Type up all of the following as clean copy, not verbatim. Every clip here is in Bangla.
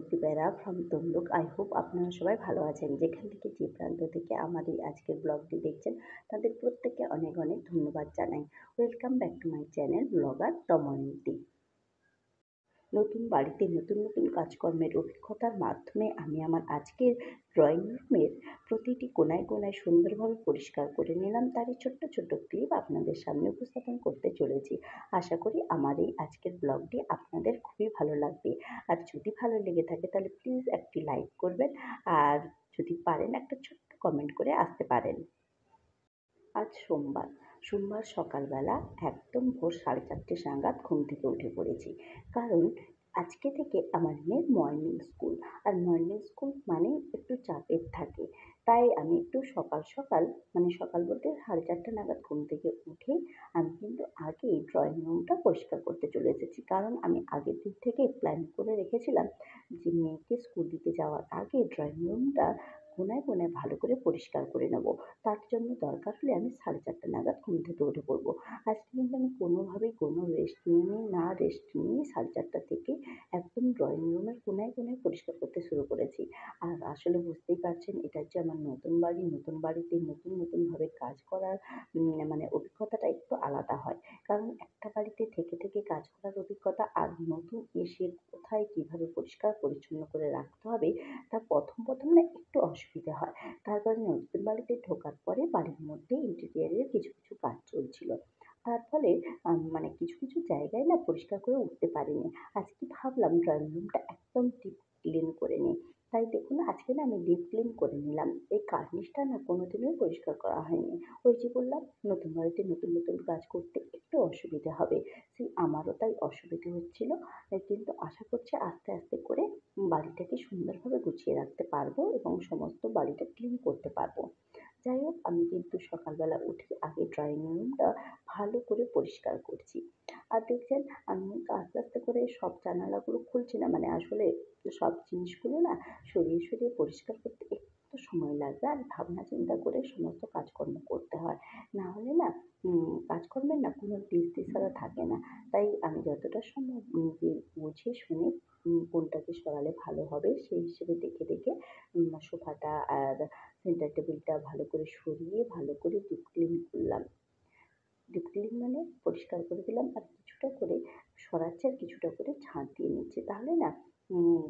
নদীবেড়া ফ্রম তমলুক। আই হোপ আপনারা সবাই ভালো আছেন। যেখান থেকে যে প্রান্ত থেকে আমার এই আজকের ব্লগটি দেখছেন তাদের প্রত্যেককে অনেক অনেক ধন্যবাদ জানাই। Welcome back to my channel blogger Damayanti. নতুন বাড়িতে নতুন নতুন কাজকর্মের অভিজ্ঞতার মাধ্যমে আমি আমার আজকের ড্রয়িং রুমের প্রতিটি কোণায় কোণায় সুন্দরভাবে পরিষ্কার করে নিলাম, তারই ছোট্ট ছোট্ট ক্লিপ আপনাদের সামনে উপস্থাপন করতে চলেছি। আশা করি আমার এই আজকের ব্লগটি আপনাদের খুবই ভালো লাগবে। আর যদি ভালো লেগে থাকে তাহলে প্লিজ একটি লাইক করবেন, আর যদি পারেন একটা ছোট্ট কমেন্ট করে আসতে পারেন। আজ সোমবার সকালবেলা একদম ভোর 4:30 নাগাদ ঘুম থেকে উঠে পড়েছি। কারণ আজকে থেকে আমার মেয়ের মর্নিং স্কুল। আর মর্নিং স্কুল মানেই একটু চাপের থাকে। তাই আমি একটু সকাল সকাল, মানে সকাল বলতে 4:30 নাগাদ ঘুম থেকে উঠে আমি কিন্তু আগেই ড্রয়িং রুমটা পরিষ্কার করতে চলে এসেছি। কারণ আমি আগের দিন থেকেই প্ল্যান করে রেখেছিলাম যে মেয়েকে স্কুল দিতে যাওয়ার আগে ড্রয়িং রুমটা কোণায় কোণায় ভালো করে পরিষ্কার করে নেব। তার জন্য দরকার হলে আমি 4:30 নাগাদ ঘুম থেকে উঠে পড়বো। আজকে কিন্তু আমি কোনোভাবেই কোনো রেস্ট নিইনি, না রেস্ট নিয়ে 4:30 থেকে একদম ড্রয়িং রুমের কোণায় কোণায় পরিষ্কার করতে শুরু করেছি। আর আসলে বুঝতেই পারছেন এটা যে আমার নতুন বাড়ি, নতুন বাড়িতে নতুন নতুনভাবে কাজ করার মানে অভিজ্ঞতাটা একটু আলাদা হয়। কারণ একটা বাড়িতে থেকে থেকে কাজ করার অভিজ্ঞতা আর নতুন এসে কোথায় কীভাবে পরিষ্কার পরিচ্ছন্ন করে রাখতে হবে তা প্রথম না একটু অসুবিধা হয়। তার কারণে নতুন বাড়িতে ঢোকার পরে বাড়ির মধ্যে ইন্টেরিয়ারের কিছু কিছু কাজ চলছিল। তার ফলে মানে কিছু কিছু জায়গায় না পরিষ্কার করে উঠতে পারিনি। আজকে ভাবলাম ড্রয়িং রুমটা একদম ডিপ ক্লিন করে নিই। তাই দেখুন আজকে না আমি ডিপ ক্লিন করে নিলাম। এই কার্নিশটা না কোনোদিনই পরিষ্কার করা হয়নি। ওই যে বললাম নতুন বাড়িতে নতুন নতুন কাজ করতে একটু অসুবিধা হবে। সেই আমারও তাই অসুবিধে হচ্ছিল। কিন্তু আশা করছি আস্তে আস্তে করে বাড়িটাকে সুন্দরভাবে গুছিয়ে রাখতে পারবো এবং সমস্ত বাড়িটা ক্লিন করতে পারবো। যাই হোক, আমি কিন্তু সকালবেলা উঠে আগে ড্রয়িং রুমটা ভালো করে পরিষ্কার করছি। আর দেখছেন আমি কিন্তু আস্তে আস্তে করে সব জানালাগুলো খুলছি না, মানে আসলে সব জিনিসগুলো না সরিয়ে সরিয়ে পরিষ্কার করতে একটু সময় লাগবে আর ভাবনা চিন্তা করে সমস্ত কাজকর্ম করতে হয়। না হলে না কাজকর্মের না কোনো দিশদিশারা থাকে না। তাই আমি যতটা সম্ভব নিজে বুঝে শুনে কোনটাকে সরালে ভালো হবে সেই হিসেবে দেখে দেখে সোফাটা আর সেন্টার টেবিলটা ভালো করে সরিয়ে ভালো করে ডিপ ক্লিন করলাম। ডিপ ক্লিন মানে পরিষ্কার করে দিলাম আর কিছুটা করে সরাচ্ছি আর কিছুটা করে ঝাঁট দিয়ে নিচ্ছি। তাহলে না উম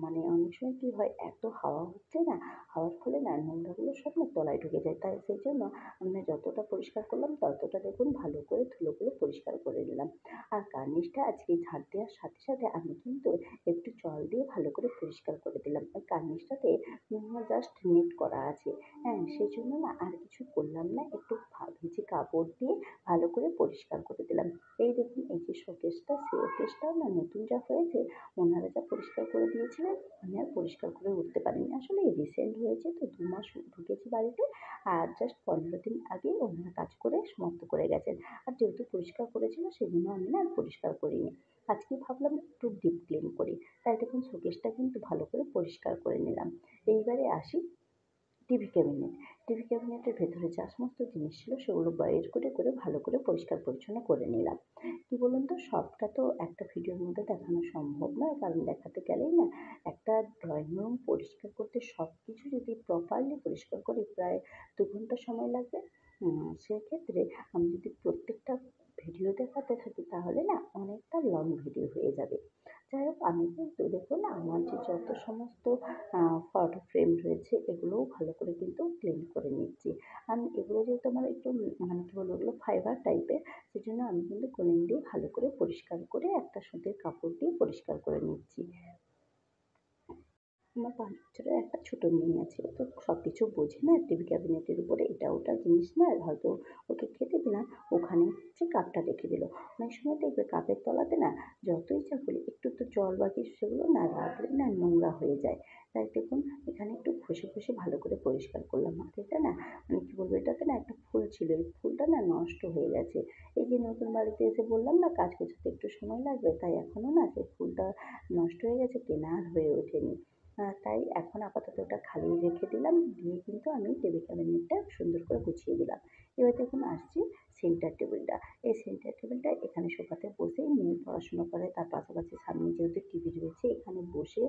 মানে অনেক সময় কি হয়, এত হাওয়া হচ্ছে না, হাওয়ার ফলে না নোংরাগুলো সব না তলায় ঢুকে যায়। তাই সেইজন্য আমি না যতটা পরিষ্কার করলাম ততটা দেখুন ভালো করে ধুলোগুলো পরিষ্কার করে নিলাম। আর কার্নিশটা আজকে ঝাঁট দেওয়ার সাথে সাথে আমি কিন্তু একটু জল দিয়ে ভালো করে পরিষ্কার করে দিলাম। ওই কার্নিশটাতে জাস্ট নেট করা আছে। হ্যাঁ, সেজন্য না আর কিছু করলাম না। একটু ভিজে কাপড় দিয়ে ভালো করে পরিষ্কার করে দিলাম। এই দেখুন এই যে শোকেসটা, শোকেসটাও না নতুন যা হয়েছে, ওনারা যা পরিষ্কার করে দিয়েছিলেন আমি আর পরিষ্কার করে উঠতে পারিনি। আসলে রিসেন্ট হয়েছে তো 2 মাস ঢুকেছি বাড়িতে। আর জাস্ট 15 দিন আগে ওনারা কাজ করে সমাপ্ত করে গেছেন। আর যেহেতু পরিষ্কার করেছিল সেজন্য আমি না আর পরিষ্কার করিনি। আজকে ভাবলাম একটু ডিপ ক্লিন করি। তাই দেখুন শোকেসটা কিন্তু ভালো করে পরিষ্কার করে নিলাম। এইবারে আসি টিভি ক্যাবিনেট। টিভি ক্যাবিনেটের ভেতরে যা সমস্ত জিনিস ছিল সেগুলো বের করে করে ভালো করে পরিষ্কার পরিচ্ছন্ন করে নিলাম। কি বলুন তো, সবটা তো একটা ভিডিওর মধ্যে দেখানো সম্ভব নয়, কারণ দেখাতে গেলেই না একটা ড্রয়িং রুম পরিষ্কার করতে সবকিছু যদি প্রপারলি পরিষ্কার করি প্রায় 2 ঘন্টা সময় লাগবে। সেক্ষেত্রে আমি যদি প্রত্যেকটা ভিডিও দেখাতে থাকি তাহলে না অনেকটা লং ভিডিও হয়ে যাবে। যাই হোক, আমি কিন্তু দেখুন আমার যে যত সমস্ত ফটো ফ্রেম রয়েছে এগুলোও ভালো করে কিন্তু ক্লিন করে নিচ্ছি। আমি এগুলো যেহেতু আমার একটু মানে কি বলবো, ওগুলো ফাইবার টাইপের, সেজন্য আমি কিন্তু কোলিন দিয়ে ভালো করে পরিষ্কার করে একটা সুতির কাপড় দিয়ে পরিষ্কার করে নিচ্ছি। আমার ৫ বছরের একটা ছোট মেয়ে আছে। ও তো সবকিছু বোঝে না। টিভি ক্যাবিনেটের উপরে এটা ওটা জিনিস না হয়তো ওকে খেতে দিলাম, ওখানে হচ্ছে কাপটা রেখে দিল। অনেক সময় দেখবে কাপের তলাতে না যতই যা করি একটু তো জল বা কিছু সেগুলো না রাখলে না নোংরা হয়ে যায়। তাই দেখুন এখানে একটু ঘষে ঘষে ভালো করে পরিষ্কার করলাম। আর এটা না মানে কি বলবো, এটাতে না একটা ফুল ছিল। এই ফুলটা না নষ্ট হয়ে গেছে। এই যে নতুন বাড়িতে এসে বললাম না কাজ গোছাতে একটু সময় লাগবে, তাই এখনো না সেই ফুলটা নষ্ট হয়ে গেছে, কেনা আর হয়ে ওঠেনি। তাই এখন আপাতত ওটা খালি রেখে দিলাম। দিয়ে কিন্তু আমি টেবিল ক্যাবিনেটটা সুন্দর করে গুছিয়ে দিলাম। এবার দেখুন আসছি সেন্টার টেবিলটা। এই সেন্টার টেবিলটা এখানে সোফাতে বসেই মেয়ে পড়াশোনা করে। তার পাশাপাশি সামনে যেহেতু টিভি রয়েছে এখানে বসে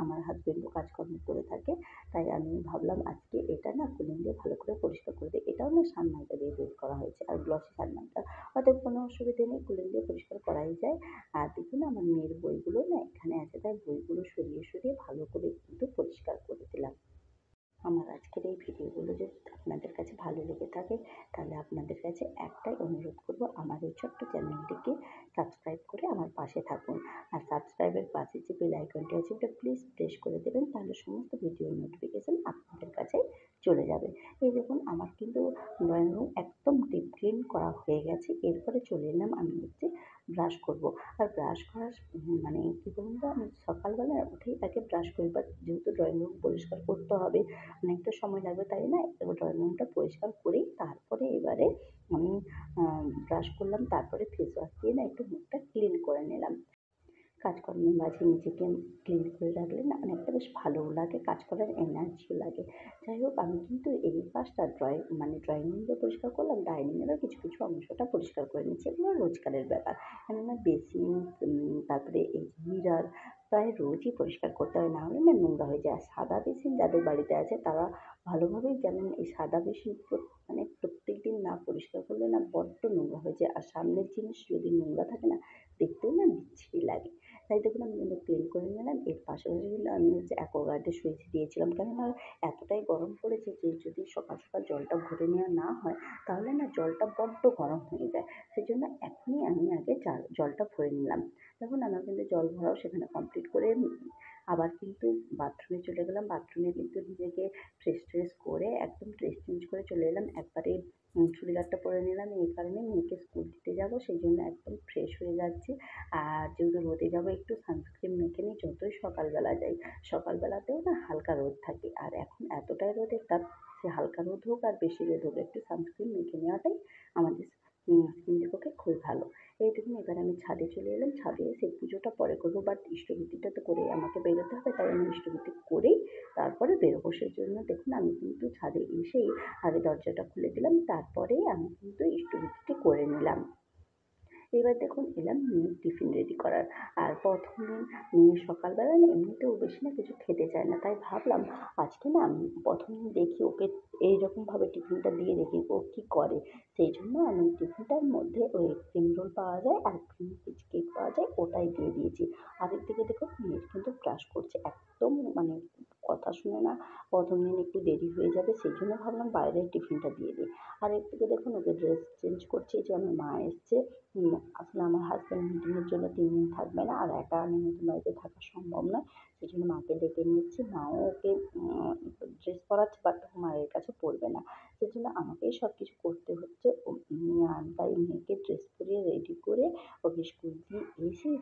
আমার হাসব্যান্ডও কাজকর্ম করে থাকে। তাই আমি ভাবলাম আজকে এটা না কুলিং দিয়ে ভালো করে পরিষ্কার করে দিই। এটাও না সানমাইকা দিয়ে তৈরি করা হয়েছে আর গ্লসি সানমাইকা। অতএব কোনো অসুবিধে নেই, কুলিং দিয়ে পরিষ্কার করাই যায়। আর দেখুন আমার মেয়ের বইগুলো না এখানে আছে, তাই বইগুলো সরিয়ে ভালো করে কিন্তু পরিষ্কার করে দিলাম। আমার আজকের এই ভিডিওগুলো যদি আপনাদের কাছে ভালো লেগে থাকে তাহলে আপনাদের কাছে একটাই অনুরোধ করব, আমার এই ছোট্ট চ্যানেলটিকে সাবস্ক্রাইব করে আমার পাশে থাকুন। আর সাবস্ক্রাইবের পাশে যে বেল আইকনটি আছে ওটা প্লিজ প্রেস করে দেবেন, তাহলে সমস্ত ভিডিওর নোটিফিকেশন আপনাদের কাছে চলে যাবে। এই দেখুন আমার কিন্তু ড্রয়িং রুম একদম ডিপ ক্লিন করা হয়ে গেছে। এরপরে চলে এলাম আমি হচ্ছে ব্রাশ করব। আর ব্রাশ করার মানে কি বলুন তো, আমি সকালবেলা উঠেই আগে ব্রাশ করি, বাট যেহেতু ড্রয়িং রুম পরিষ্কার করতে হবে অনেকটা সময় লাগবে, তাই না ড্রয়িং রুমটা পরিষ্কার করেই তারপরে এবারে আমি ব্রাশ করলাম, তারপরে ফেস ওয়াশ দিয়ে না একটু মুখটা ক্লিন করে নিলাম। কাজকর্মের মাঝে নিজেকে ক্লিন করে রাখলে না অনেকটা বেশ ভালোও লাগে, কাজ করার এনার্জিও লাগে। যাই হোক আমি কিন্তু এই কাজটা ড্রয়িং রুমটা পরিষ্কার করলাম, ডাইনিংয়েরও কিছু অংশটা পরিষ্কার করে নিচ্ছি। এগুলো রোজকারের ব্যাপার। কেননা বেসিন তারপরে এই যে মিরর প্রায় রোজই পরিষ্কার করতে হয়, না হলে না নোংরা হয়ে যায়। আর সাদা বেসিন যাদের বাড়িতে আছে তারা ভালোভাবেই জানেন, এই সাদা বেসিন মানে প্রত্যেকদিন না পরিষ্কার করলে না বড্ড নোংরা হয়ে যায়। আর সামনের জিনিস যদি নোংরা থাকে না দেখতেও না বিচ্ছিরি লাগে। তাই দেখুন আমি কিন্তু ক্লিন করে নিলাম। এর পাশাপাশি কিন্তু আমি হচ্ছে অ্যাকোয়াগার্ডে সুইচ দিয়েছিলাম। কেননা এতটাই গরম পড়েছে যে যদি সকাল জলটা ভরে নেওয়া না হয় তাহলে না জলটা বড্ড গরম হয়ে যায়। সেজন্য এখনই আমি আগে জলটা ভরে নিলাম। দেখুন আমার কিন্তু জল ভরাও সেখানে কমপ্লিট করে আবার কিন্তু বাথরুমে চলে গেলাম। বাথরুমে কিন্তু নিজেকে ফ্রেশ করে একদম ড্রেস চেঞ্জ করে চলে এলাম। একবারে চুড়িদারটা পরে নিলাম এই কারণে, মেয়েকে স্কুল দিতে যাবো সেইজন্য একদম ফ্রেশ হয়ে যাচ্ছি। আর যেহেতু রোদে যাবো একটু সানস্ক্রিন মেখে নিই যতই সকালবেলা যাই। সকালবেলাতেও না হালকা রোদ থাকে, আর এখন এতটাই রোদের তাপ, সে হালকা রোদ হোক আর বেশি রোদ হোক একটু সানস্ক্রিন মেখে নেওয়াটাই আমাদের স্কিনের পক্ষে খুবই ভালো। এই দেখুন এবার আমি ছাদে চলে এলাম। ছাদে এসে পুজোটা পরে করবো, বাট ইষ্টভৃতিটা তো করেই আমাকে বেরোতে হবে, তাই আমি ইষ্টভৃতি করেই তারপরে বেরোবো। সেজন্য দেখুন আমি কিন্তু ছাদে এসেই আগে দরজাটা খুলে দিলাম, তারপরে আমি কিন্তু ইষ্টভৃতিটি করে নিলাম। এবার দেখুন এলাম মেয়ের টিফিন রেডি করার। আর প্রথম দিন মেয়ে সকালবেলা না এমনিতেও বেশি না কিছু খেতে চায় না, তাই ভাবলাম আজকে না আমি প্রথম দিন দেখি ওকে এইরকমভাবে টিফিনটা দিয়ে দেখি ও কী করে। সেই জন্য আমি টিফিনটার মধ্যে ওই ক্রিম রোল পাওয়া যায় আর ক্রিম চিজ কেক পাওয়া যায় ওটাই দিয়ে দিয়েছি। আরেকদিকে দেখুন মেয়ে কিন্তু ব্রাশ করছে একদম, মানে কথা শুনে না, প্রথম দিন একটু দেরি হয়ে যাবে সেই জন্য ভাবলাম বাইরের টিফিনটা দিয়ে দিই। আর একদিকে দেখুন ওকে ড্রেস চেঞ্জ করছে, এই যে আমার মা এসছে। আসলে আমার হাসব্যান্ড মিটিংয়ের জন্য ৩ দিন থাকবে না, আর একা আমি নতুন বাড়িতে থাকা সম্ভব নয়। সেজন্য মাকে ডেকে নিয়েছি। মাও ওকে ড্রেস পরাচ্ছে, বাট মায়ের কাছে পরবে না। সেজন্য আমাকেই সবকিছু করতে হচ্ছে। তাই মেয়েকে ড্রেস পরিয়ে রেডি করে ওকে স্কুল দিয়ে এসেই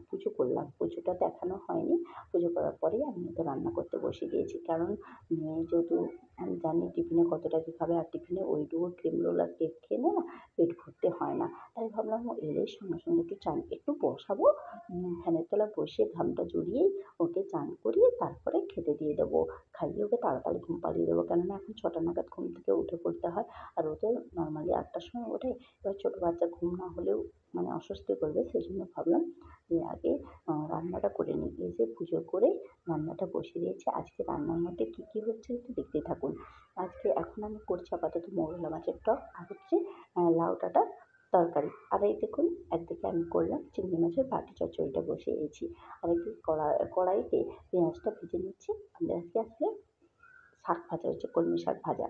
পুজো করলাম। পুজোটা দেখানো হয়নি। পুজো করার পরেই আমি ওকে রান্না করতে বসিয়ে দিয়েছি। কারণ মেয়ে যেহেতু আমি জানি টিফিনে কতটা কী খাবে, আর টিফিনে ওইটুকু ক্রিম রোল আর কেক খেয়ে না পেট ভর্তি হয় না। তাই ভাবলাম ও এলেই সঙ্গে একটু চান একটু বসাবো, ফ্যানের তলায় বসিয়ে ঘামটা ঝরিয়েই ওকে চান করিয়ে তারপরে খেতে দিয়ে দেবো। খাইয়ে ওকে তাড়াতাড়ি ঘুম পাড়িয়ে দেবো। কেননা এখন ৬টা নাগাদ ঘুম থেকে উঠে পড়তে হয়। আর ও তো নরমালি ৮টার সময় ওঠে। এবার ছোটো বাচ্চা ঘুম না হলেও মানে অস্বস্তি করবে। সেজন্য ভাবলাম যে আগে রান্নাটা করে নিই। এই যে পুজো করে রান্নাটা বসিয়ে দিয়েছি। আজকে রান্নার মধ্যে কী হচ্ছে একটু দেখতেই থাকুন। আজকে এখন আমি করছি আপাতত মৌরলা মাছের টক আর হচ্ছে লাউ ডাঁটার তরকারি। আর এই দেখুন একদিকে আমি করলাম চিংড়ি মাছের বাটি চচ্চড়িটা বসিয়েছি। আরেকদিকে কড়াইতে পেঁয়াজটা ভেজে নিচ্ছি। আমাদের আজকে আসলে শাক ভাজা হচ্ছে, কলমি শাক ভাজা।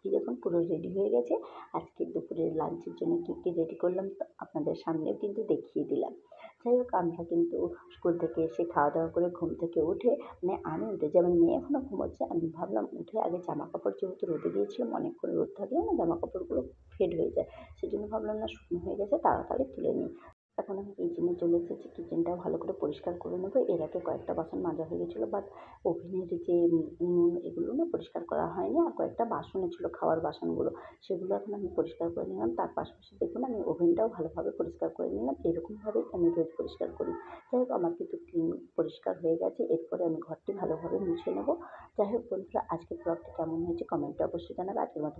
এই দেখুন পুরো রেডি হয়ে গেছে। আজকে দুপুরের লাঞ্চের জন্য কী রেডি করলাম তো আপনাদের সামনেও কিন্তু দেখিয়ে দিলাম। যাই হোক আমরা কিন্তু স্কুল থেকে এসে খাওয়া-দাওয়া করে ঘুম থেকে উঠে, মানে আমি উঠেছি, আমার মেয়ে এখনো ঘুমোচ্ছে। আমি ভাবলাম উঠে আগে জামাকাপড় যেহেতু রোদে দিয়েছিলাম, অনেকক্ষণ রোদ থাকলে না জামাকাপড়গুলো ফেড হয়ে যায়। সেজন্য ভাবলাম না শুকনো হয়ে গেছে তাড়াতাড়ি তুলে নিই। এখন আমি কিচেনে চলে এসেছি। কিচেনটাও ভালো করে পরিষ্কার করে নেবো। এর আগে কয়েকটা বাসন মাজা হয়ে গেছিলো, বাট ওভেনের যে এগুলো না পরিষ্কার করা হয়নি। আর কয়েকটা বাসনও ছিল খাওয়ার বাসনগুলো, সেগুলো এখন আমি পরিষ্কার করে নিলাম। তার পাশাপাশি দেখুন আমি ওভেনটাও ভালোভাবে পরিষ্কার করে নিলাম। এরকমভাবেই আমি রোজ পরিষ্কার করি। যাই হোক আমার কিন্তু পরিষ্কার হয়ে গেছে। এরপরে আমি ঘরটি ভালোভাবে মুছে নেবো। যাই হোক বন্ধুরা আজকের ব্লগটি কেমন হয়েছে কমেন্টে অবশ্যই জানাবে। আজকের মতো